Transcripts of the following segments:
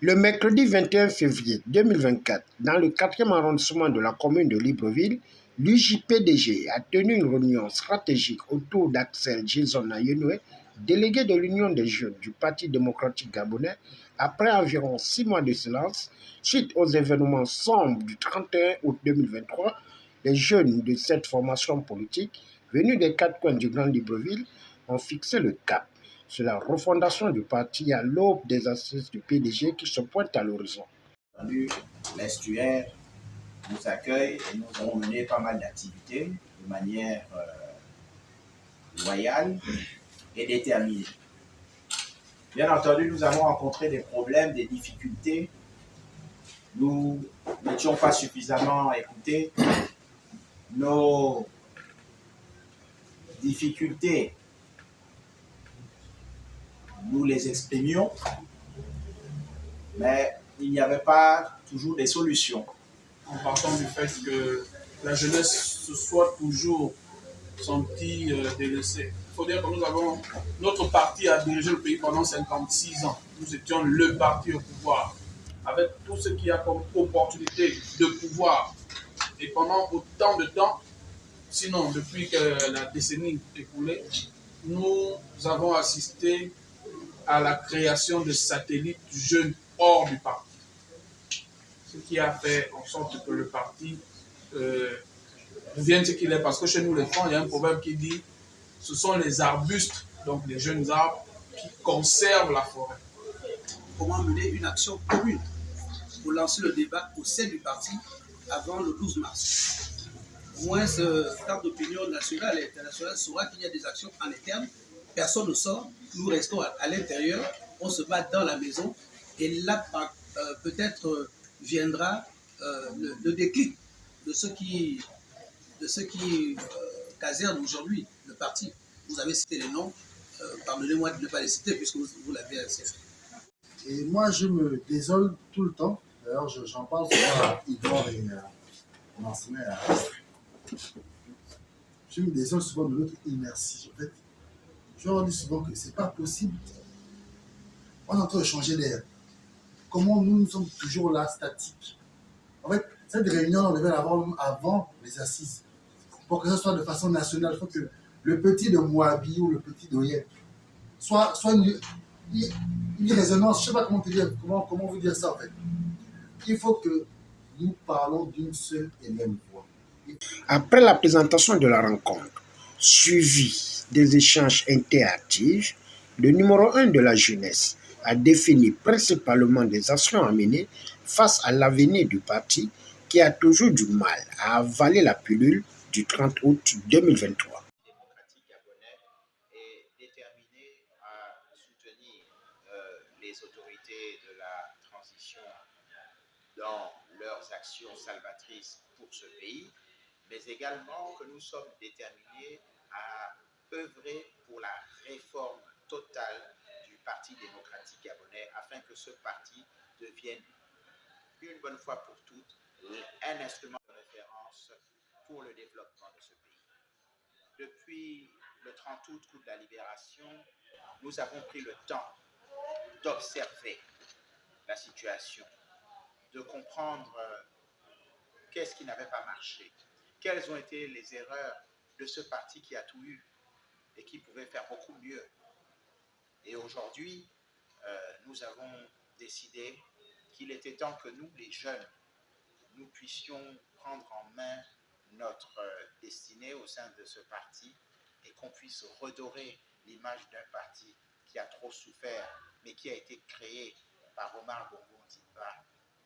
Le mercredi 21 février 2024, dans le 4e arrondissement de la commune de Libreville, l'UJPDG a tenu une réunion stratégique autour d'Axel Jason Ayenoué, délégué de l'Union des jeunes du Parti démocratique gabonais, après environ 6 mois de silence, suite aux événements sombres du 31 août 2023. Les jeunes de cette formation politique, venus des 4 coins du Grand Libreville, ont fixé le cap sur la refondation du parti à l'aube des assises du PDG qui se pointent à l'horizon. L'estuaire nous accueille et nous avons mené pas mal d'activités de manière loyale et déterminée. Bien entendu, nous avons rencontré des problèmes, des difficultés. Nous n'étions pas suffisamment écoutés. Nos difficultés, nous les exprimions, mais il n'y avait pas toujours des solutions. En partant du fait que la jeunesse se soit toujours sentie délaissée. Il faut dire que notre parti a dirigé le pays pendant 56 ans. Nous étions le parti au pouvoir, avec tout ce qu'il y a comme opportunité de pouvoir. Et pendant autant de temps, sinon depuis que la décennie écoulée, nous avons assisté à la création de satellites jeunes hors du parti. Ce qui a fait en sorte que le parti devienne ce qu'il est. Parce que chez nous, les francs, il y a un proverbe qui dit ce sont les arbustes, donc les jeunes arbres, qui conservent la forêt. Comment mener une action commune pour lancer le débat au sein du parti avant le 12 mars. Au moins, ce cadre d'opinion nationale et internationale saura qu'il y a des actions en interne. Personne ne sort, nous restons à l'intérieur, on se bat dans la maison et là, peut-être viendra le déclic de ce qui caserne aujourd'hui le parti. Vous avez cité les noms, pardonnez-moi de ne pas les citer puisque vous l'avez assez fait. Et moi, je me désole tout le temps. D'ailleurs, j'en parle souvent à Igor et Marcelin. Je me désole souvent de notre inertie. En fait, je leur dis souvent que ce n'est pas possible. On est en train de changer d'air. Comment nous sommes toujours là, statiques. En fait, cette réunion, on devait l'avoir avant les assises. Pour que ce soit de façon nationale, il faut que le petit de Moabi ou le petit d'Oyet soit une résonance. Je ne sais pas comment te dire, comment vous dire ça en fait. Il faut que nous parlons d'une seule et même voix. Après la présentation de la rencontre, suivie des échanges interactifs, le numéro 1 de la jeunesse a défini principalement des actions à mener face à l'avenir du parti qui a toujours du mal à avaler la pilule du 30 août 2023. Le Parti démocratique gabonais est déterminé à soutenir les autorités de la transition dans leurs actions salvatrices pour ce pays, mais également que nous sommes déterminés à œuvrer pour la réforme totale du Parti démocratique gabonais afin que ce parti devienne une bonne fois pour toutes un instrument de référence pour le développement de ce pays. Depuis le 30 août, coup de la libération, nous avons pris le temps d'observer la situation, de comprendre qu'est-ce qui n'avait pas marché, quelles ont été les erreurs de ce parti qui a tout eu et qui pouvait faire beaucoup mieux. Et aujourd'hui, nous avons décidé qu'il était temps que nous, les jeunes, nous puissions prendre en main notre destinée au sein de ce parti et qu'on puisse redorer l'image d'un parti qui a trop souffert, mais qui a été créé par Omar Bongo Ondimba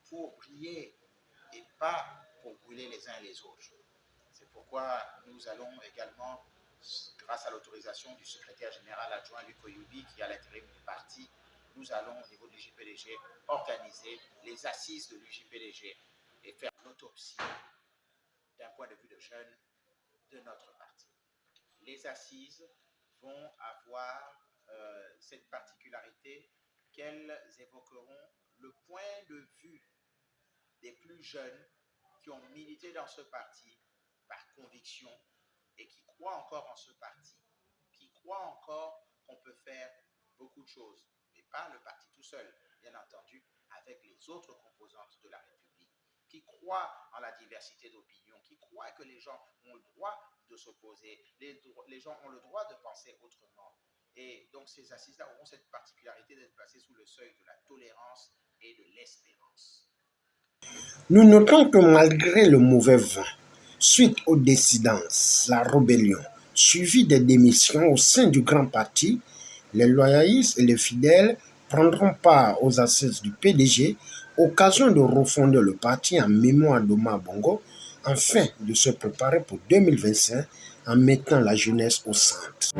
pour briller et pas pour brûler les uns et les autres. C'est pourquoi nous allons également, grâce à l'autorisation du secrétaire général adjoint Luc Oyoubi, qui est à l'intérim du parti, nous allons au niveau de l'UJPDG organiser les assises de l'UJPDG et faire l'autopsie d'un point de vue de jeunes de notre parti. Les assises vont avoir cette particularité qu'elles évoqueront le point de vue des plus jeunes qui ont milité dans ce parti par conviction et qui croient encore en ce parti, qui croient encore qu'on peut faire beaucoup de choses, mais pas le parti tout seul, bien entendu, avec les autres composantes de la République, qui croient en la diversité d'opinions, qui croient que les gens ont le droit de s'opposer, les gens ont le droit de penser autrement. Et donc ces assises-là auront cette particularité d'être placées sous le seuil de la tolérance et de l'espérance. Nous notons que malgré le mauvais vent, suite aux dissidences, la rébellion, suivie des démissions au sein du grand parti, les loyalistes et les fidèles prendront part aux assises du PDG, occasion de refonder le parti en mémoire d'Omar Bongo, afin de se préparer pour 2025 en mettant la jeunesse au centre.